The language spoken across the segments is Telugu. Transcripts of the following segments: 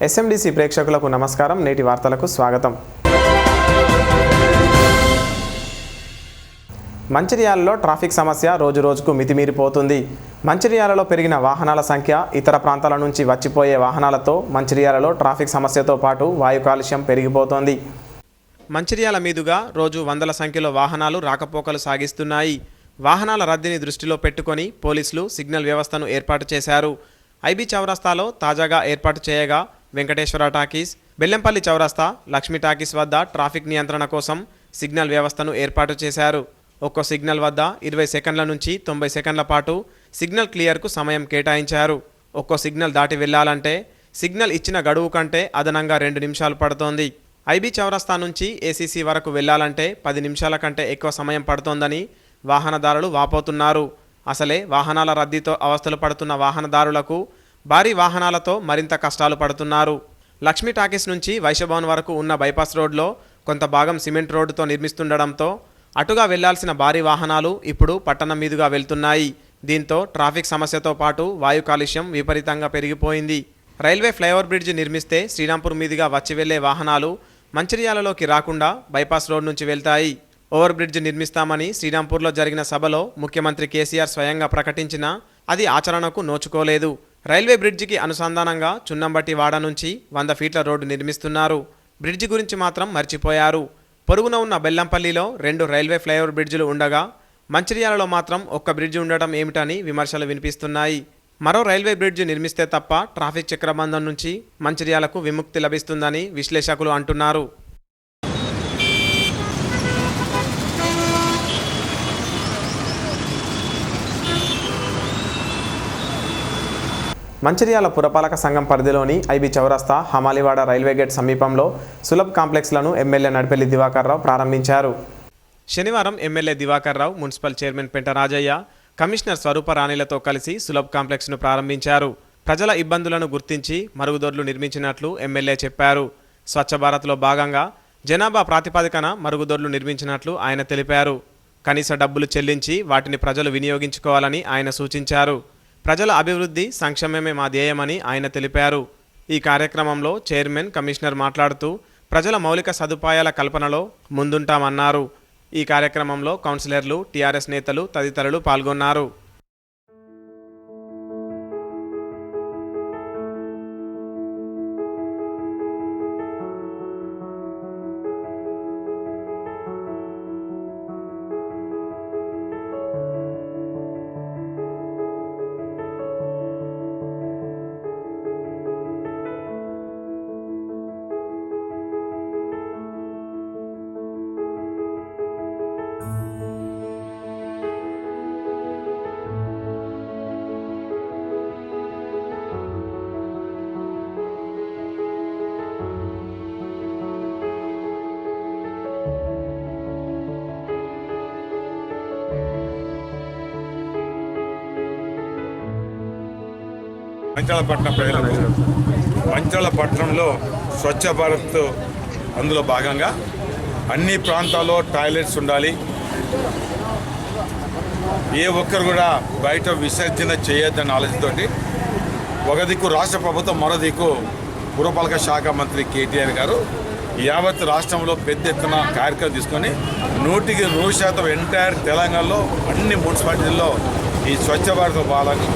ఎస్ఎండిసి ప్రేక్షకులకు నమస్కారం. నేటి వార్తలకు స్వాగతం. మంచిర్యాలలో ట్రాఫిక్ సమస్య రోజురోజుకు మితిమీరిపోతుంది. మంచిర్యాలలో పెరిగిన వాహనాల సంఖ్య, ఇతర ప్రాంతాల నుంచి వచ్చిపోయే వాహనాలతో మంచిర్యాలలో ట్రాఫిక్ సమస్యతో పాటు వాయు కాలుష్యం పెరిగిపోతోంది. మంచిర్యాల మీదుగా రోజు వందల సంఖ్యలో వాహనాలు రాకపోకలు సాగిస్తున్నాయి. వాహనాల రద్దీని దృష్టిలో పెట్టుకొని పోలీసులు సిగ్నల్ వ్యవస్థను ఏర్పాటు చేశారు. ఐబీ చౌరస్తాలో తాజాగా ఏర్పాటు చేయగా వెంకటేశ్వర టాకీస్, బెల్లంపల్లి చౌరస్తా, లక్ష్మీ టాకీస్ వద్ద ట్రాఫిక్ నియంత్రణ కోసం సిగ్నల్ వ్యవస్థను ఏర్పాటు చేశారు. ఒక్కో సిగ్నల్ వద్ద 20 సెకండ్ల నుంచి 90 సెకండ్ల పాటు సిగ్నల్ క్లియర్కు సమయం కేటాయించారు. ఒక్కో సిగ్నల్ దాటి వెళ్లాలంటే సిగ్నల్ ఇచ్చిన గడువు కంటే అదనంగా 2 నిమిషాలు పడుతోంది. ఐబీ చౌరస్తా నుంచి ఏసీసీ వరకు వెళ్లాలంటే 10 నిమిషాల కంటే ఎక్కువ సమయం పడుతోందని వాహనదారులు వాపోతున్నారు. అసలే వాహనాల రద్దీతో అవస్థలు పడుతున్న వాహనదారులకు భారీ వాహనాలతో మరింత కష్టాలు పడుతున్నారు. లక్ష్మీ టాకీస్ నుంచి వైశ్యభవన్ వరకు ఉన్న బైపాస్ రోడ్లో కొంత భాగం సిమెంట్ రోడ్డుతో నిర్మిస్తుండడంతో అటుగా వెళ్లాల్సిన భారీ వాహనాలు ఇప్పుడు పట్టణం మీదుగా వెళ్తున్నాయి. దీంతో ట్రాఫిక్ సమస్యతో పాటు వాయు కాలుష్యం విపరీతంగా పెరిగిపోయింది. రైల్వే ఫ్లైఓవర్ బ్రిడ్జ్ నిర్మిస్తే శ్రీరాంపూర్ మీదుగా వచ్చి వెళ్లే వాహనాలు మంచిర్యాలలోకి రాకుండా బైపాస్ రోడ్ నుంచి వెళ్తాయి. ఓవర్ బ్రిడ్జ్ నిర్మిస్తామని శ్రీరాంపూర్లో జరిగిన సభలో ముఖ్యమంత్రి కేసీఆర్ స్వయంగా ప్రకటించినా అది ఆచరణకు నోచుకోలేదు. రైల్వే బ్రిడ్జికి అనుసంధానంగా చున్నంబట్టి వాడ నుంచి 100 ఫీట్ల రోడ్డు నిర్మిస్తున్నారు. బ్రిడ్జి గురించి మాత్రం మర్చిపోయారు. పొరుగున ఉన్న బెల్లంపల్లిలో 2 రైల్వే ఫ్లైఓవర్ బ్రిడ్జిలు ఉండగా మంచిర్యాలలో మాత్రం ఒక్క బ్రిడ్జి ఉండటం ఏమిటని విమర్శలు వినిపిస్తున్నాయి. మరో రైల్వే బ్రిడ్జి నిర్మిస్తే తప్ప ట్రాఫిక్ చక్రబంధం నుంచి మంచిర్యాలకు విముక్తి లభిస్తుందని విశ్లేషకులు అంటున్నారు. మంచిర్యాల పురపాలక సంఘం పరిధిలోని ఐబీ చౌరస్తా, హమాలివాడ రైల్వే గేట్ సమీపంలో సులభ్ కాంప్లెక్స్లను ఎమ్మెల్యే నడిపెల్లి దివాకర్ రావు ప్రారంభించారు. శనివారం ఎమ్మెల్యే దివాకర్ రావు, మున్సిపల్ చైర్మన్ పెంట రాజయ్య, కమిషనర్ స్వరూప రాణిలతో కలిసి సులభ్ కాంప్లెక్స్ను ప్రారంభించారు. ప్రజల ఇబ్బందులను గుర్తించి మరుగుదొడ్లు నిర్మించినట్లు ఎమ్మెల్యే చెప్పారు. స్వచ్ఛ భారత్లో భాగంగా జనాభా ప్రాతిపదికన మరుగుదొడ్లు నిర్మించినట్లు ఆయన తెలిపారు. కనీస డబ్బులు చెల్లించి వాటిని ప్రజలు వినియోగించుకోవాలని ఆయన సూచించారు. ప్రజల అభివృద్ధి, సంక్షేమమే మా ధ్యేయమని ఆయన తెలిపారు. ఈ కార్యక్రమంలో చైర్మన్, కమిషనర్ మాట్లాడుతూ ప్రజల మౌలిక సదుపాయాల కల్పనలో ముందుంటామన్నారు. ఈ కార్యక్రమంలో కౌన్సిలర్లు, టీఆర్ఎస్ నేతలు తదితరులు పాల్గొన్నారు. మంచిర్యాల ప్రజలకు మంచిర్యాల పట్టణంలో స్వచ్ఛ భారత్ అందులో భాగంగా అన్ని ప్రాంతాల్లో టాయిలెట్స్ ఉండాలి. ఏ ఒక్కరు కూడా బయట విసర్జన చేయొద్దన్న ఆలోచనతోటి ఒక దిక్కు రాష్ట్ర ప్రభుత్వం, మరో దిక్కు పురపాలక శాఖ మంత్రి కేటీఆర్ గారు యావత్ రాష్ట్రంలో పెద్ద ఎత్తున కార్యక్రమం తీసుకొని 100% ఎంటైర్ తెలంగాణలో అన్ని మున్సిపాలిటీల్లో ఈ స్వచ్ఛ భారత్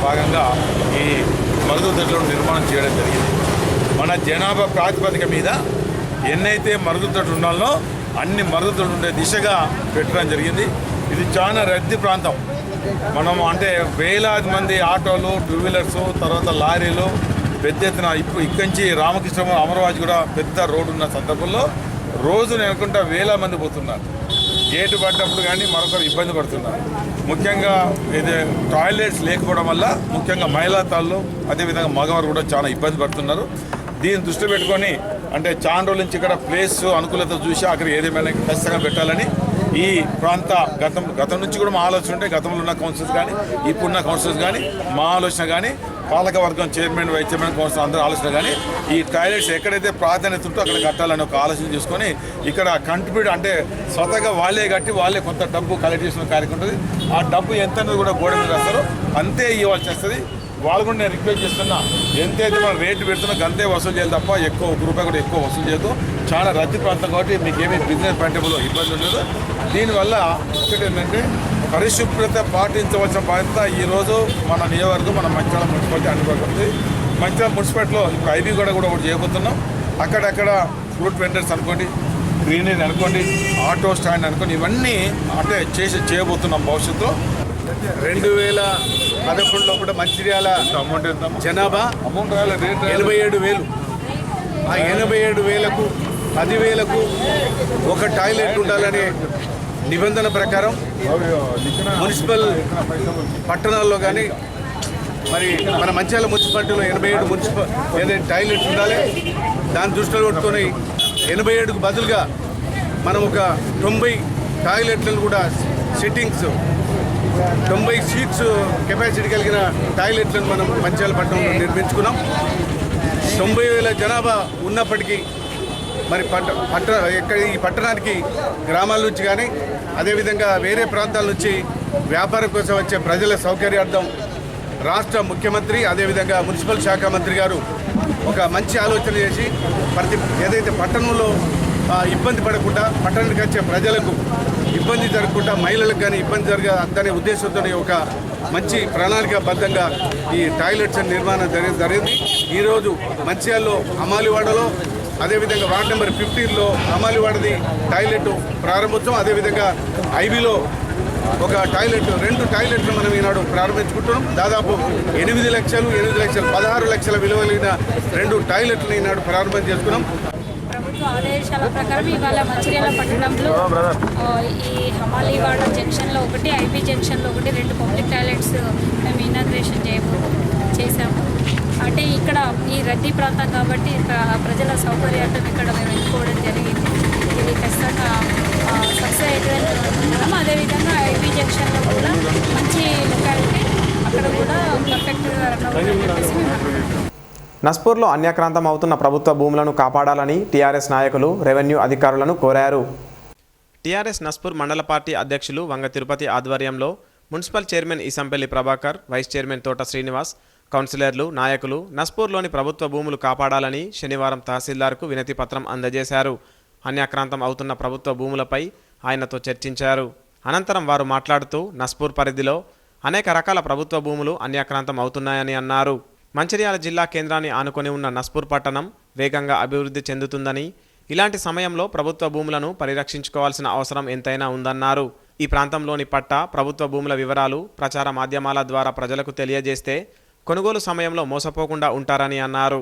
భాగంగా ఈ మరుగుదొడ్లను నిర్మాణం చేయడం జరిగింది. మన జనాభా ప్రాతిపదిక మీద ఎన్నైతే మరుగుదొడ్లు ఉండాలో అన్ని మరుగుదొడ్లు ఉండే దిశగా పెట్టడం జరిగింది. ఇది చాలా రద్దీ ప్రాంతం. మనం అంటే వేలాది మంది ఆటోలు, 2 వీలర్స్, తర్వాత లారీలు పెద్ద ఎత్తున ఇక్కడి నుంచి రామకృష్ణపురం, అమరావతి కూడా పెద్ద రోడ్డు ఉన్న సందర్భంలో రోజు నేను అనుకుంటా వేల మంది పోతున్నారు. గేటు పడ్డప్పుడు కానీ మరొకరు ఇబ్బంది పడుతున్నారు. ముఖ్యంగా ఇది టాయిలెట్స్ లేకపోవడం వల్ల ముఖ్యంగా మహిళా తాళ్ళు, అదేవిధంగా మగవారు కూడా చాలా ఇబ్బంది పడుతున్నారు. దీన్ని దృష్టి పెట్టుకొని అంటే చాలా రోజుల నుంచి ఇక్కడ ప్లేస్ అనుకూలత చూసి అక్కడ ఏదేమైనా ఖచ్చితంగా పెట్టాలని ఈ ప్రాంత గతం నుంచి కూడా మా ఆలోచన ఉంటే, గతంలో ఉన్న కౌన్సిల్స్ కానీ ఇప్పుడున్న కౌన్సిల్స్ కానీ మా ఆలోచన కానీ పాలకవర్గం చైర్మన్, వైస్ చైర్మన్, కౌన్సిల్ అందరూ ఆలోచన కానీ ఈ టాయిలెట్స్ ఎక్కడైతే ప్రాధాన్యత ఉంటో అక్కడ కట్టాలని ఒక ఆలోచన చేసుకొని ఇక్కడ కంట్రిబ్యూట్ అంటే స్వతగా వాళ్ళే కట్టి వాళ్ళే కొంత డబ్బు కలెక్ట్ చేసుకునే కార్యక్రమం ఉంటుంది. ఆ డబ్బు ఎంత కూడా గోడ మీద రాస్తారో అంతే ఇవ్వాల్సి వస్తుంది. వాళ్ళు కూడా నేను రిక్వెస్ట్ చేస్తున్నా, ఎంతైతే మనం రేటు పెడుతున్నా అంతే వసూలు చేయాలి తప్ప ఎక్కువ ₹1 కూడా ఎక్కువ వసూలు చేయదు. చాలా రద్దీ ప్రాంతం కాబట్టి మీకు ఏమీ బిజినెస్ పెట్టబుల్ ఇబ్బంది ఉండదు. దీనివల్ల ఒకటి ఏంటంటే పరిశుభ్రత పాటించవలసిన బాధ్యత ఈరోజు మన నియోజకవర్గం మన మంచిర్యాల మున్సిపాలిటీ అనుకుంటుంది. మంచిర్యాల మున్సిపాలిటీలో ఇప్పుడు ఐబీ కూడా ఒకటి చేయబోతున్నాం. అక్కడక్కడ ఫ్రూట్ వెండర్స్ అనుకోండి, గ్రీనరీ అనుకోండి, ఆటో స్టాండ్ అనుకోండి, ఇవన్నీ అంటే చేయబోతున్నాం భవిష్యత్తులో. 2011లో కూడా మంచిర్యాల అమౌంట్ ఎంత జనాభా అమౌంట్ రాయాలి, రేట్ 87,000. ఆ 87,000కు 10,000కు ఒక టాయిలెట్ ఉండాలనే నిబంధన ప్రకారం మున్సిపల్ పట్టణాల్లో కానీ మరి మన మంచిర్యాల మున్సిపాలిటీలో 87 ఏదైతే టాయిలెట్స్ ఉండాలి. దాన్ని దృష్టిలో పెట్టుకొని 87కు బదులుగా మనం ఒక 90 టాయిలెట్లను కూడా సిట్టింగ్స్ 90 సీట్స్ కెపాసిటీ కలిగిన టాయిలెట్లను మనం మంచిర్యాల పట్టణంలో నిర్మించుకున్నాం. 90,000 జనాభా ఉన్నప్పటికీ మరి ఈ పట్టణానికి గ్రామాల నుంచి కానీ అదేవిధంగా వేరే ప్రాంతాల నుంచి వ్యాపారం కోసం వచ్చే ప్రజల సౌకర్యార్థం రాష్ట్ర ముఖ్యమంత్రి అదేవిధంగా మున్సిపల్ శాఖ మంత్రి గారు ఒక మంచి ఆలోచన చేసి ఏదైతే పట్టణంలో ఇబ్బంది పడకుండా పట్టణానికి వచ్చే ప్రజలకు ఇబ్బంది జరగకుండా మహిళలకు కానీ ఇబ్బంది జరగదనే ఉద్దేశంతో ఒక మంచి ప్రణాళికాబద్ధంగా ఈ టాయిలెట్స్ నిర్మాణం జరిగింది. ఈరోజు మంచిర్యాలలో అమాలివాడలో అదేవిధంగా వార్డ్ నెంబర్ 15లో అమాలివాడది టాయిలెట్ ప్రారంభోత్సవం, అదేవిధంగా ఐబీలో ఒక టాయిలెట్ 2 టాయిలెట్లు మనం ఈనాడు ప్రారంభించుకుంటున్నాం. దాదాపు 8 లక్షలు 16 లక్షల విలువ కలిగిన 2 టాయిలెట్లను ఈనాడు ప్రారంభం చేసుకున్నాం. ప్రభుత్వ ఆదేశాల ప్రకారం ఇవాళ మంచిర్యాల పట్టణంలో ఈ హమాలీవాడ జంక్షన్లో ఒకటి, ఐబీ జంక్షన్లో ఒకటి 2 పబ్లిక్ టాయిలెట్స్ మేము ఇనాగ్రేషన్ చేశాము. అంటే ఇక్కడ ఈ రద్దీ ప్రాంతం కాబట్టి ప్రజల సౌకర్యార్థం ఇక్కడ మేము ఎన్నుకోవడం జరిగింది. ఇది ఖచ్చితంగా సక్సెస్ అవుతుందని అనుకుంటున్నాం. అదేవిధంగా ఐబీ జంక్షన్లో కూడా మంచి లొకాలిటీ, అక్కడ కూడా పర్ఫెక్ట్గా రన్ అవుతుందని చెప్పేసి మేము అనుకుంటున్నాం. నస్పూర్లో అన్యాక్రాంతం అవుతున్న ప్రభుత్వ భూములను కాపాడాలని టీఆర్ఎస్ నాయకులు రెవెన్యూ అధికారులను కోరారు. టీఆర్ఎస్ నస్పూర్ మండల పార్టీ అధ్యక్షులు వంగ తిరుపతి ఆధ్వర్యంలో municipal chairman Eesampalli Prabhakar, vice chairman Thota Srinivas, కౌన్సిలర్లు, నాయకులు నస్పూర్లోని ప్రభుత్వ భూములు కాపాడాలని శనివారం తహసీల్దార్కు వినతి పత్రం అందజేశారు. అన్యాక్రాంతం అవుతున్న ప్రభుత్వ భూములపై ఆయనతో చర్చించారు. అనంతరం వారు మాట్లాడుతూ నస్పూర్ పరిధిలో అనేక రకాల ప్రభుత్వ భూములు అన్యాక్రాంతం అవుతున్నాయని అన్నారు. మంచిర్యాల జిల్లా కేంద్రాన్ని ఆనుకొని ఉన్న నస్పూర్ పట్టణం వేగంగా అభివృద్ధి చెందుతుందని, ఇలాంటి సమయంలో ప్రభుత్వ భూములను పరిరక్షించుకోవాల్సిన అవసరం ఎంతైనా ఉందన్నారు. ఈ ప్రాంతంలోని పట్ట, ప్రభుత్వ భూముల వివరాలు ప్రచార మాధ్యమాల ద్వారా ప్రజలకు తెలియజేస్తే కొనుగోలు సమయంలో మోసపోకుండా ఉంటారని అన్నారు.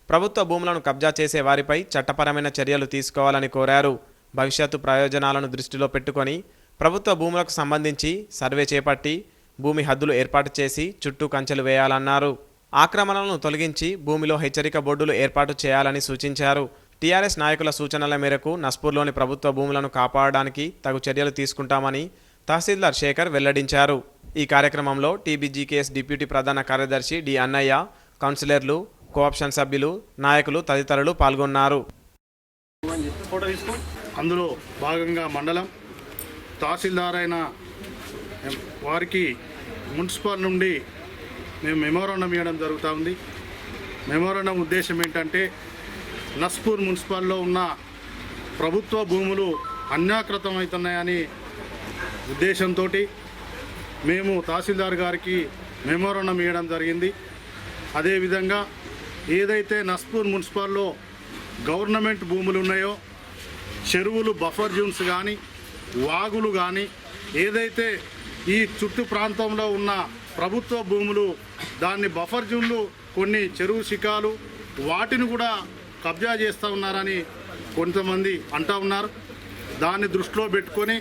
ప్రభుత్వ భూములను కబ్జా చేసే వారిపై చట్టపరమైన చర్యలు తీసుకోవాలని కోరారు. భవిష్యత్తు ప్రయోజనాలను దృష్టిలో పెట్టుకొని ప్రభుత్వ భూములకు సంబంధించి సర్వే చేపట్టి భూమి హద్దులు ఏర్పాటు చేసి చుట్టూ కంచెలు వేయాలన్నారు. ఆక్రమణలను తొలగించి భూమిలో హెచ్చరిక బోర్డులు ఏర్పాటు చేయాలని సూచించారు. టీఆర్ఎస్ నాయకుల సూచనల మేరకు నస్పూర్లోని ప్రభుత్వ భూములను కాపాడడానికి తగు చర్యలు తీసుకుంటామని తహసీల్దార్ శేఖర్ వెల్లడించారు. ఈ కార్యక్రమంలో టీబీజీకేఎస్ డిప్యూటీ ప్రధాన కార్యదర్శి డి అన్నయ్య, కౌన్సిలర్లు, కోఆప్షన్ సభ్యులు, నాయకులు తదితరులు పాల్గొన్నారు. అందులో భాగంగా మండలం తహసీల్దార్ అయిన వారికి మున్సిపల్ నుండి మేము మెమోరాండం ఇవ్వడం జరుగుతూ ఉంది. మెమోరాండం ఉద్దేశం ఏంటంటే నస్పూర్ మున్సిపల్లో ఉన్న ప్రభుత్వ భూములు అన్యాకృతం అవుతున్నాయని ఉద్దేశంతో మేము తహసీల్దార్ గారికి మెమోరాండం ఇవ్వడం జరిగింది. అదేవిధంగా ఏదైతే నస్పూర్ మున్సిపల్లో గవర్నమెంట్ భూములు ఉన్నాయో, చెరువులు, బఫర్ జోన్స్ కానీ, వాగులు కానీ, ఏదైతే ఈ చుట్టూ ప్రాంతంలో ఉన్న ప్రభుత్వ భూములు, దాన్ని బఫర్ జోన్లు, కొన్ని చెరువు శిఖాలు, వాటిని కూడా కబ్జా చేస్తూ ఉన్నారని కొంతమంది అంటూ ఉన్నారు. దాన్ని దృష్టిలో పెట్టుకొని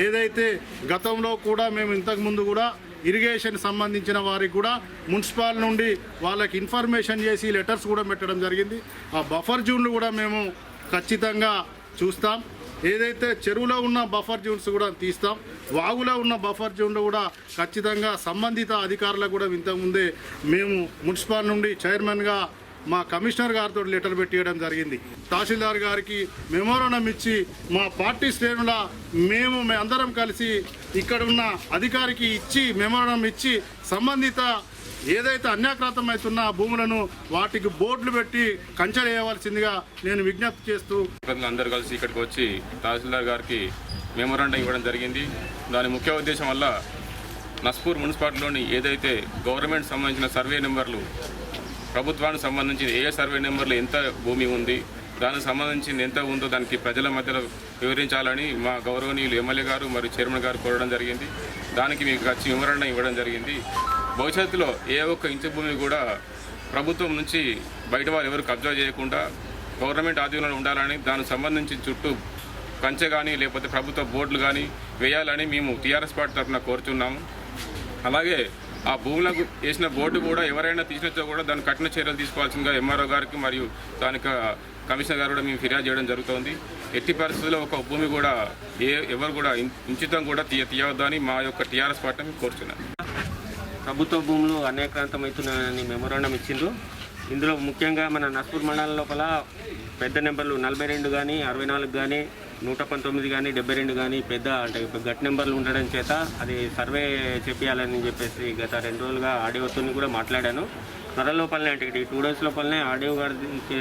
ఏదైతే గతంలో కూడా మేము ఇంతకుముందు కూడా ఇరిగేషన్ సంబంధించిన వారికి కూడా మున్సిపాల్ నుండి వాళ్ళకి ఇన్ఫర్మేషన్ చేసి లెటర్స్ కూడా పెట్టడం జరిగింది. ఆ బఫర్ జోన్లు కూడా మేము ఖచ్చితంగా చూస్తాం. ఏదైతే చెరువులో ఉన్న బఫర్ జోన్స్ కూడా తీస్తాం, వాగులో ఉన్న బఫర్ జోన్లు కూడా ఖచ్చితంగా సంబంధిత అధికారులకు కూడా ఇంతకుముందే మేము మున్సిపల్ నుండి చైర్మన్గా మా కమిషనర్ గారితో లెటర్ పెట్టియడం జరిగింది. తహసీల్దార్ గారికి మెమోరాండం ఇచ్చి మా పార్టీ శ్రేణుల మేము అందరం కలిసి ఇక్కడ ఉన్న అధికారికి ఇచ్చి మెమోరాండం ఇచ్చి సంబంధిత ఏదైతే అన్యాక్రాంతం అవుతున్న ఆ భూములను వాటికి బోర్డులు పెట్టి కంచెలు వేయవలసిందిగా నేను విజ్ఞప్తి చేస్తూ అందరూ కలిసి ఇక్కడికి వచ్చి తహసీల్దార్ గారికి మెమోరాండం ఇవ్వడం జరిగింది. దాని ముఖ్య ఉద్దేశం వల్ల నస్పూర్ మున్సిపాలిటీలోని ఏదైతే గవర్నమెంట్ సంబంధించిన సర్వే నెంబర్లు, ప్రభుత్వానికి సంబంధించి ఏ సర్వే నెంబర్లు ఎంత భూమి ఉంది, దానికి సంబంధించి ఎంత ఉందో దానికి ప్రజల మధ్యలో వివరించాలని మా గౌరవనీయులు ఎమ్మెల్యే గారు మరియు చైర్మన్ గారు కోరడం జరిగింది. దానికి మీకు వచ్చి వివరణ ఇవ్వడం జరిగింది. భవిష్యత్తులో ఏ ఒక్క ఇంచు భూమి కూడా ప్రభుత్వం నుంచి బయట వారు ఎవరు కబ్జా చేయకుండా గవర్నమెంట్ ఆధీనంలో ఉండాలని, దానికి సంబంధించి చుట్టూ కంచె కానీ లేకపోతే ప్రభుత్వ బోర్డులు కానీ వేయాలని మేము టీఆర్ఎస్ పార్టీ తరఫున కోరుతున్నాము. అలాగే ఆ భూములకు వేసిన బోర్డు కూడా ఎవరైనా తీసినచో కూడా దాని కఠిన చర్యలు తీసుకోవాల్సిందిగా ఎంఆర్ఓ గారికి మరియు స్థానిక కమిషనర్ గారు కూడా మేము ఫిర్యాదు చేయడం జరుగుతుంది. ఎట్టి పరిస్థితుల్లో ఒక భూమి కూడా ఎవరు కూడా ఇంచితం కూడా తీయవద్దని మా యొక్క టీఆర్ఎస్ పార్టీని కోరుతున్నాం. ప్రభుత్వ భూములు అన్యాక్రాంతమవుతున్నాయని మెమోరాండం ఇచ్చిండ్రు. ఇందులో ముఖ్యంగా మన నస్పూర్ మండలం లోపల పెద్ద నెంబర్లు 42 కానీ 64 కానీ 119 కానీ 72 కానీ పెద్ద అంటే గట్ నెంబర్లు ఉండడం చేత అది సర్వే చేపియాలని చెప్పేసి గత 2 రోజులుగా ఆడియోతో కూడా మాట్లాడాను. త్వర లోపలనే అంటే 2 డేస్ లోపలనే ఆడియో గారికి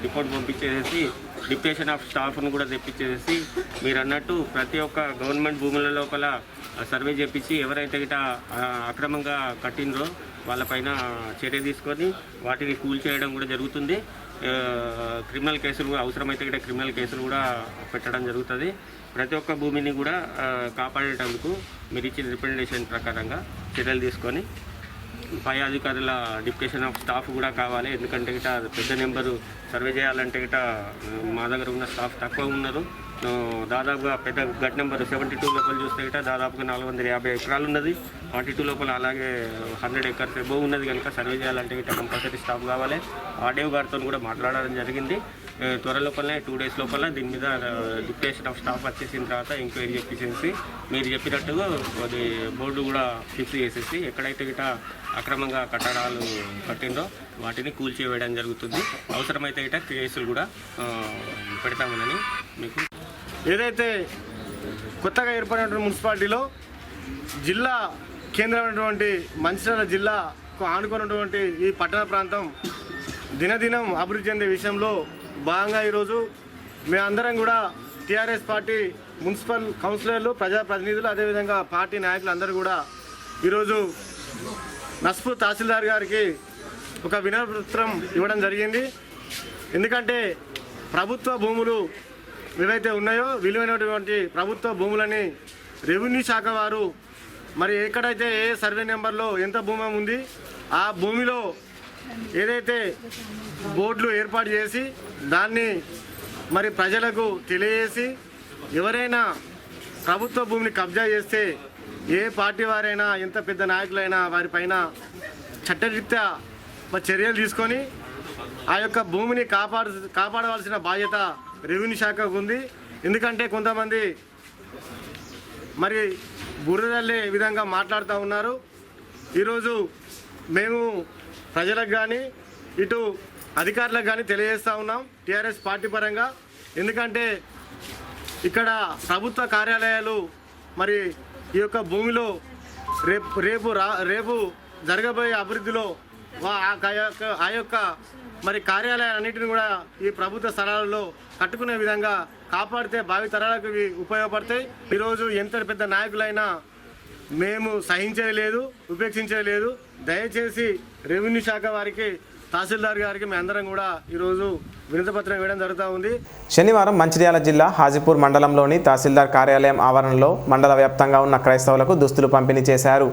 రిపోర్ట్ పంపించేసి డిప్యూటేషన్ ఆఫ్ స్టాఫ్ను కూడా తెప్పించేసి మీరు అన్నట్టు ప్రతి ఒక్క గవర్నమెంట్ భూముల లోపల సర్వే చేపించి ఎవరైతే గిట అక్రమంగా కట్టినరో వాళ్ళపైన చర్య తీసుకొని వాటిని కూల్చేయడం కూడా జరుగుతుంది. క్రిమినల్ కేసులు అవసరమైతే గిట క్రిమినల్ కేసులు కూడా పెట్టడం జరుగుతుంది. ప్రతి ఒక్క భూమిని కూడా కాపాడేటందుకు మీరు ఇచ్చిన రికమెండేషన్ ప్రకారంగా చర్యలు తీసుకొని పై అధికారుల డిప్యూటేషన్ ఆఫ్ స్టాఫ్ కూడా కావాలి. ఎందుకంటే గిట పెద్ద నెంబరు సర్వే చేయాలంటే గిట మా దగ్గర ఉన్న స్టాఫ్ తక్కువ ఉన్నారు. దాదాపుగా పెద్ద గట్ నెంబర్ 72 లోపల చూస్తే గిట దాదాపుగా 450 ఎకరాలు ఉన్నది. 42 లోపల అలాగే 100 ఎకర్స్ ఎబో ఉన్నది. కనుక సర్వే చేయాలంటే గిట కంపల్సరీ స్టాఫ్ కావాలి. ఆర్డీఓ గారితో కూడా మాట్లాడడం జరిగింది. త్వర లోపలనే 2 డేస్ లోపల దీని మీద డిప్యూటేషన్ ఆఫ్ స్టాఫ్ వచ్చేసిన తర్వాత ఎంక్వైరీ చేపించేసి మీరు చెప్పినట్టుగా అది బోర్డు కూడా ఫిక్స్ చేసేసి ఎక్కడైతే గిట అక్రమంగా కట్టడాలు కట్టిందో వాటిని కూల్చివేయడం జరుగుతుంది. అవసరమైతే గిట కేసులు కూడా పెడతామని మీకు. ఏదైతే కొత్తగా ఏర్పడినటువంటి మున్సిపాలిటీలో జిల్లా కేంద్రమైనటువంటి మంచిర్యాల జిల్లాకు ఆనుకున్నటువంటి ఈ పట్టణ ప్రాంతం దినదినం అభివృద్ధి చెందే విషయంలో భాగంగా ఈరోజు మేమందరం కూడా టీఆర్ఎస్ పార్టీ మున్సిపల్ కౌన్సిలర్లు, ప్రజాప్రతినిధులు, అదేవిధంగా పార్టీ నాయకులు అందరూ కూడా ఈరోజు నస్పూర్ తహసీల్దార్ గారికి ఒక వినతిపత్రం ఇవ్వడం జరిగింది. ఎందుకంటే ప్రభుత్వ భూములు ఏవైతే ఉన్నాయో విలువైనటువంటి ప్రభుత్వ భూములని రెవెన్యూ శాఖ వారు మరి ఎక్కడైతే ఏ సర్వే నెంబర్లో ఎంత భూమి ఉంది ఆ భూమిలో ఏదైతే బోర్డులు ఏర్పాటు చేసి దాన్ని మరి ప్రజలకు తెలియజేసి ఎవరైనా ప్రభుత్వ భూమిని కబ్జా చేస్తే ఏ పార్టీ వారైనా ఎంత పెద్ద నాయకులైనా వారిపైన చట్టరీత్యా చర్యలు తీసుకొని ఆ యొక్క భూమిని కాపాడవలసిన బాధ్యత రెవెన్యూ శాఖకు ఉంది. ఎందుకంటే కొంతమంది మరి బురదల్లే విధంగా మాట్లాడుతూ ఉన్నారు. ఈరోజు మేము ప్రజలకు కానీ ఇటు అధికారులకు కానీ తెలియజేస్తూ ఉన్నాం టీఆర్ఎస్ పార్టీ పరంగా. ఎందుకంటే ఇక్కడ ప్రభుత్వ కార్యాలయాలు మరి ఈ యొక్క భూమిలో రేపు జరగబోయే అభివృద్ధిలో ఆ యొక్క మరి కార్యాలయాలన్నింటిని కూడా ఈ ప్రభుత్వ స్థలాలలో కట్టుకునే విధంగా కాపాడితే భావితరాలకు ఇవి ఉపయోగపడతాయి. ఈరోజు ఎంత పెద్ద నాయకులైనా మేము సహించేయలేదు, ఉపేక్షించేయలేదు. దయచేసి రెవెన్యూ శాఖ వారికి, తహసీల్దార్ గారికి మేమందరం కూడా ఈరోజు వినతిపత్రం ఇవ్వడం జరుగుతూ ఉంది. శనివారం మంచిర్యాల జిల్లా హాజీపూర్ మండలంలోని తహసీల్దార్ కార్యాలయం ఆవరణలో మండల వ్యాప్తంగా ఉన్న క్రైస్తవులకు దుస్తులు పంపిణీ చేశారు.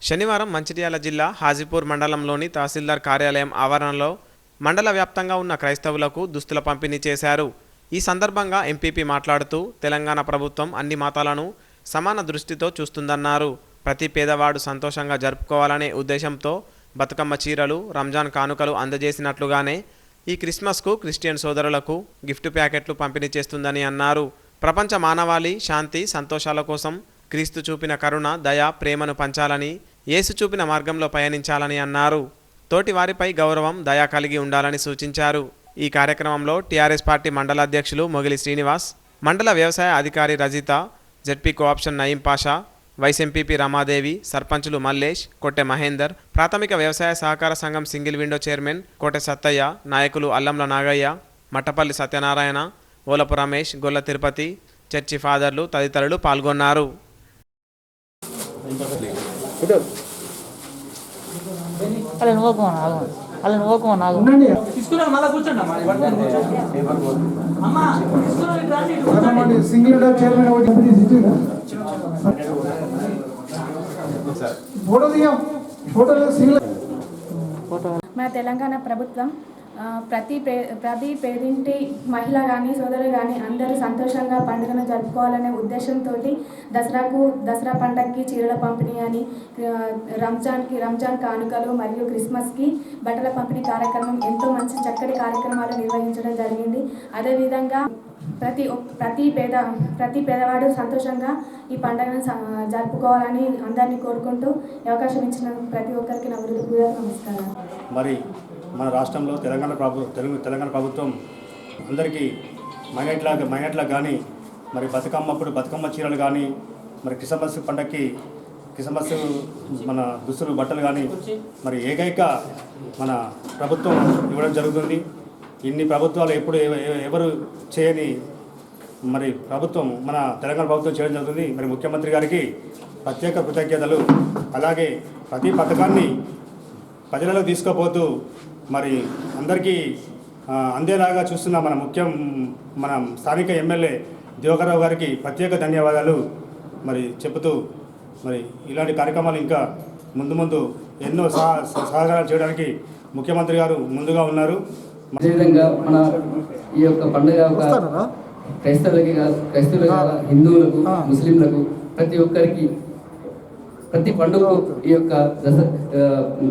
శనివారం మంచిర్యాల జిల్లా హాజీపూర్ మండలంలోని తహసీల్దార్ కార్యాలయం ఆవరణలో మండల వ్యాప్తంగా ఉన్న క్రైస్తవులకు దుస్తుల పంపిణీ చేశారు. ఈ సందర్భంగా ఎంపీపీ మాట్లాడుతూ తెలంగాణ ప్రభుత్వం అన్ని మతాలను సమాన దృష్టితో చూస్తుందన్నారు. ప్రతి పేదవాడు సంతోషంగా జరుపుకోవాలనే ఉద్దేశంతో బతుకమ్మ చీరలు, రంజాన్ కానుకలు అందజేసినట్లుగానే ఈ క్రిస్మస్కు క్రిస్టియన్ సోదరులకు గిఫ్ట్ ప్యాకెట్లు పంపిణీ చేస్తుందని అన్నారు. ప్రపంచ మానవాళి శాంతి సంతోషాల కోసం క్రీస్తు చూపిన కరుణ, దయ, ప్రేమను పంచాలని, యేసు చూపిన మార్గంలో పయనించాలని అన్నారు. తోటి వారిపై గౌరవం, దయ కలిగి ఉండాలని సూచించారు. ఈ కార్యక్రమంలో టీఆర్ఎస్ పార్టీ మండల అధ్యక్షులు మొగిలి శ్రీనివాస్, మండల వ్యవసాయ అధికారి Rajitha, ZP co-option Nayeem Pasha, vice MPP Ramadevi, సర్పంచులు మల్లేష్, కొట్టె మహేందర్, ప్రాథమిక వ్యవసాయ సహకార సంఘం single window chairman Kote Sattaiah, నాయకులు అల్లంల నాగయ్య, మట్టపల్లి సత్యనారాయణ, ఓలపు రమేష్, గొల్ల తిరుపతి, చర్చి ఫాదర్లు తదితరులు పాల్గొన్నారు. మన తెలంగాణ ప్రభుత్వం ప్రతి పేదింటి మహిళ కానీ సోదరులు కానీ అందరూ సంతోషంగా పండుగను జరుపుకోవాలనే ఉద్దేశంతో దసరా పండగకి చీరల పంపిణీ అని, రంజాన్ కానుకలు మరియు క్రిస్మస్కి బట్టల పంపిణీ కార్యక్రమం ఎంతో మంచి చక్కటి కార్యక్రమాలు నిర్వహించడం జరిగింది. అదేవిధంగా ప్రతి పేదవాడు సంతోషంగా ఈ పండుగను జరుపుకోవాలని అందరినీ కోరుకుంటూ అవకాశం ఇచ్చిన ప్రతి ఒక్కరికి నా హృదయపూర్వక నమస్కారం. మరి మన రాష్ట్రంలో తెలంగాణ ప్రభుత్వం అందరికీ మైనార్టీలకు కానీ మరి బతుకమ్మ చీరలు కానీ మరి క్రిస్మస్ పండగకి క్రిస్మస్ మన దుస్తులు బట్టలు కానీ మరి ఏకైక మన ప్రభుత్వం ఇవ్వడం జరుగుతుంది. ఇన్ని ప్రభుత్వాలు ఎవరు చేయని మరి ప్రభుత్వం మన తెలంగాణ ప్రభుత్వం చేయడం జరుగుతుంది. మరి ముఖ్యమంత్రి గారికి ప్రత్యేక కృతజ్ఞతలు. అలాగే ప్రతి పథకాన్ని ప్రజలలో తీసుకుపోతూ మరి అందరికీ అందేలాగా చూస్తున్న మన స్థానిక ఎమ్మెల్యే దివాకర్రావు గారికి ప్రత్యేక ధన్యవాదాలు మరి చెబుతూ మరి ఇలాంటి కార్యక్రమాలు ఇంకా ముందు ఎన్నో సహకారాలు చేయడానికి ముఖ్యమంత్రి గారు ముందుగా ఉన్నారు. అదేవిధంగా మన ఈ యొక్క పండుగ క్రైస్తవులకి హిందువులకు, ముస్లింలకు ప్రతి ఒక్కరికి ప్రతి పండుగకు ఈ యొక్క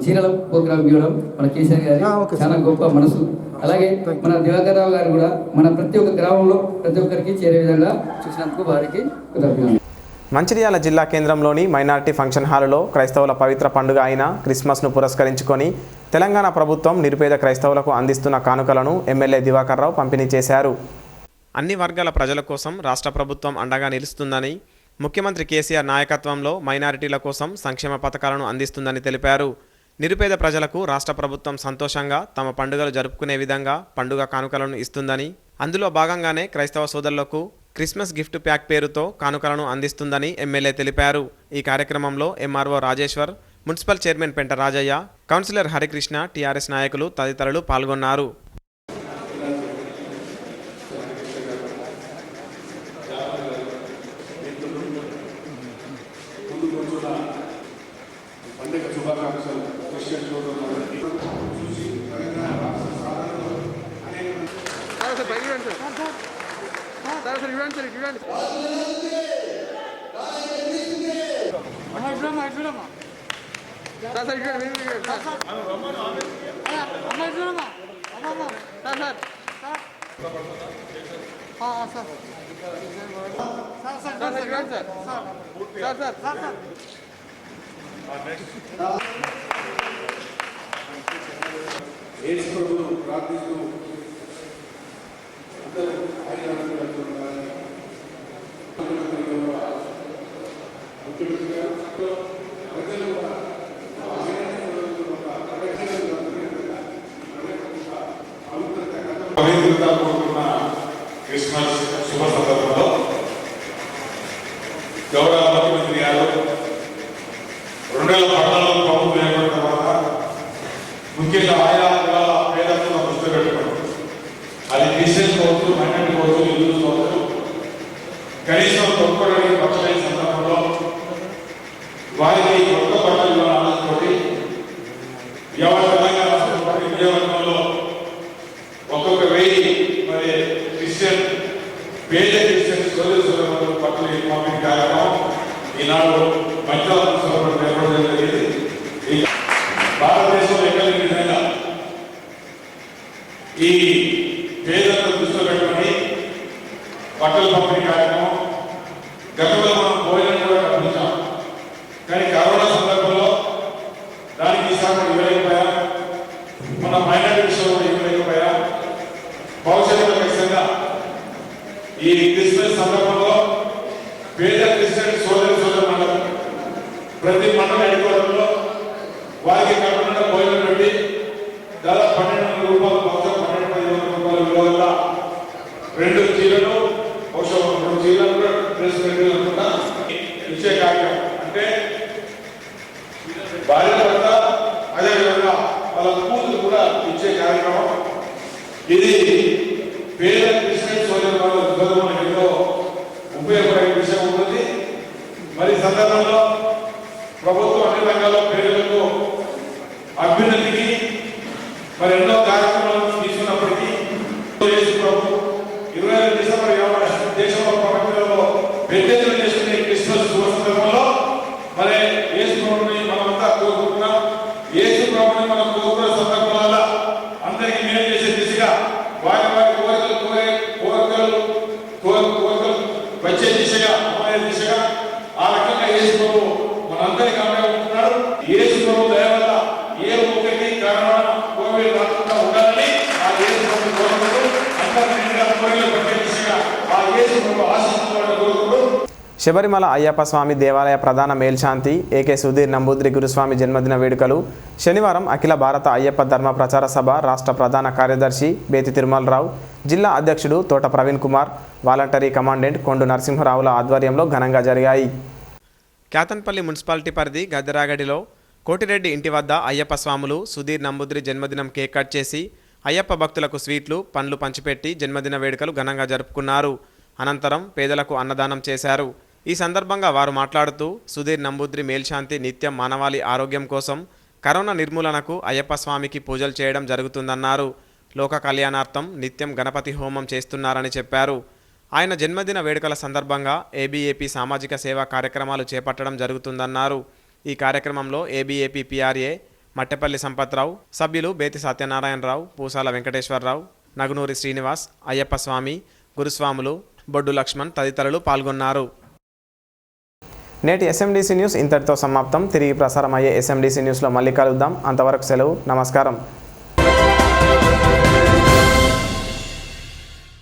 చీరల ప్రోగ్రాం ఇవ్వడం మన కేసీఆర్ గారి చాలా గొప్ప మనసు. అలాగే మన దివాకర్రావు గారు కూడా మన ప్రతి ఒక్క గ్రామంలో ప్రతి ఒక్కరికి చేరే విధంగా చూసినందుకు వారికి కృతజ్ఞతలు. మంచిర్యాల జిల్లా కేంద్రంలోని మైనారిటీ ఫంక్షన్ హాలులో క్రైస్తవుల పవిత్ర పండుగ అయిన క్రిస్మస్ను పురస్కరించుకొని తెలంగాణ ప్రభుత్వం నిరుపేద క్రైస్తవులకు అందిస్తున్న కానుకలను ఎమ్మెల్యే దివాకర్రావు పంపిణీ చేశారు. అన్ని వర్గాల ప్రజల కోసం రాష్ట్ర ప్రభుత్వం అండగా నిలుస్తుందని, ముఖ్యమంత్రి కేసీఆర్ నాయకత్వంలో మైనారిటీల కోసం సంక్షేమ పథకాలను అందిస్తుందని తెలిపారు. నిరుపేద ప్రజలకు రాష్ట్ర ప్రభుత్వం సంతోషంగా తమ పండుగలు జరుపుకునే విధంగా పండుగ కానుకలను ఇస్తుందని, అందులో భాగంగానే క్రైస్తవ సోదరులకు క్రిస్మస్ గిఫ్ట్ ప్యాక్ పేరుతో కానుకలను అందిస్తుందని ఎమ్మెల్యే తెలిపారు. ఈ కార్యక్రమంలో ఎంఆర్ఓ రాజేశ్వర్, మున్సిపల్ చైర్మన్ పెంట రాజయ్య, కౌన్సిలర్ హరికృష్ణ, టీఆర్ఎస్ నాయకులు తదితరులు పాల్గొన్నారు. క్రిస్మస్ శుభ సందర్భంలో గౌరవ ముఖ్యమంత్రి గారు 2014 ప్రభుత్వం ఏర్పడిన తర్వాత ముఖ్యంగా ఆయా వర్గాల పేదలను దృష్టి పెట్టుకోవడం, అది క్రిస్టియన్స్ కావచ్చు, మైనారిటీ కావచ్చు, హిందూస్ కావచ్చు, కనీసం కొనుక్కోవడానికి పక్షమైన సందర్భంలో వారికి కొత్త బట్టలు ఆనందంతో తెలంగాణ విజయవర్గంలో ఒక్కొక్క 1000 మరి క్రిస్టియన్ పేద క్రిస్టియన్ సోదరులు పట్టణ పంపిణీ కార్యక్రమం ఈనాడు పంచాయతీ ఏర్పడడం జరిగింది. భారతదేశంలో ఎక్కడ విధంగా ఈ పేదలను దృష్టిలో పెట్టుకొని బట్టలు పంపిణీ కార్యక్రమం గతంలో మనం భోజనం కూడా కల్పించాం. కానీ కరోనా సందర్భంలో దానికి ఈసారి ఇవ్వలేకపోయాం. మన మైనారిటీ విషయంలో కూడా ఇవ్వలేకపోయాం. భవిష్యత్తులో ఖచ్చితంగా ఈ క్రిస్మస్ సందర్భంలో పేద క్రిస్టియన్ సోదరులకు ఇది పేద క్రిస్టియన్ సోదరులకు ఉపయోగపడే విషయం ఉంటుంది. మరి సందర్భంలో ప్రభుత్వం అన్ని రంగాల్లో పేదలకు అభ్యున్నతికి మరి ఎన్నో కార్యక్రమాలను తీసుకున్నప్పటికీ 25 డిసెంబర్ దేశంలో ప్రపంచంలో పెద్ద ఎత్తున చేసుకునే క్రిస్మస్ శుభ సందర్భంలో మరి యేసు ప్రభువుని మనమంతా కోరుకుంటున్నాం. యేసు ప్రభువుని మనం కోరుకున్న సందర్భాల అందరికీ మేలు చేసే దిశగా వారి వారి కోరికలు వచ్చే దిశగా అమలే దిశగా ఆ రకంగా యేసు ప్రభు మనందరికీ అమలుకుంటున్నాడు. యేసు ప్రభు దయ వల్ల ఏ ఒక్కరికి కరోనా కోవిడ్ రాకుండా ఉండాలని ఆ యేసు ప్రభు కోరుకుంటూ అందరి కోరికలు వచ్చే దిశగా ఆ యేసు ప్రభు ఆశీస్సులను కోరుకుంటూ శబరిమల అయ్యప్ప స్వామి దేవాలయ ప్రధాన మేల్శాంతి ఏకే సుధీర్ నంబూద్రి గురుస్వామి జన్మదిన వేడుకలు శనివారం అఖిల భారత అయ్యప్ప ధర్మ ప్రచార సభ రాష్ట్ర ప్రధాన కార్యదర్శి బేతి తిరుమలరావు, జిల్లా అధ్యక్షుడు తోట ప్రవీణ్ కుమార్, వాలంటరీ కమాండెంట్ కొండు నరసింహరావుల ఆధ్వర్యంలో ఘనంగా జరిగాయి. క్యాతన్పల్లి మున్సిపాలిటీ పరిధి గద్దెరాగడిలో కోటిరెడ్డి ఇంటి వద్ద అయ్యప్ప స్వాములు సుధీర్ నంబూద్రి జన్మదినం కేక్ కట్ చేసి అయ్యప్ప భక్తులకు స్వీట్లు, పండ్లు పంచిపెట్టి జన్మదిన వేడుకలు ఘనంగా జరుపుకున్నారు. అనంతరం పేదలకు అన్నదానం చేశారు. ఈ సందర్భంగా వారు మాట్లాడుతూ సుధీర్ నంబూద్రి మేల్శాంతి నిత్యం మానవాళి ఆరోగ్యం కోసం కరోనా నిర్మూలనకు అయ్యప్ప స్వామికి పూజలు చేయడం జరుగుతుందన్నారు. లోక కళ్యాణార్థం నిత్యం గణపతి హోమం చేస్తున్నారని చెప్పారు. ఆయన జన్మదిన వేడుకల సందర్భంగా ఏబీఏపీ సామాజిక సేవా కార్యక్రమాలు చేపట్టడం జరుగుతుందన్నారు. ఈ కార్యక్రమంలో ఏబీఏపీ పిఆర్ఏ మట్టెపల్లి సంపత్రావు, సభ్యులు బేతి సత్యనారాయణరావు, పూసాల వెంకటేశ్వరరావు, నగునూరి శ్రీనివాస్, అయ్యప్ప స్వామి, గురుస్వాములు, బొడ్డు లక్ష్మణ్ తదితరులు పాల్గొన్నారు. నేటి ఎస్ఎండిసి న్యూస్ ఇంతటితో సమాప్తం. తిరిగి ప్రసారం అయ్యే ఎస్ఎండిసి న్యూస్లో మళ్ళీ కలుద్దాం. అంతవరకు సెలవు. నమస్కారం.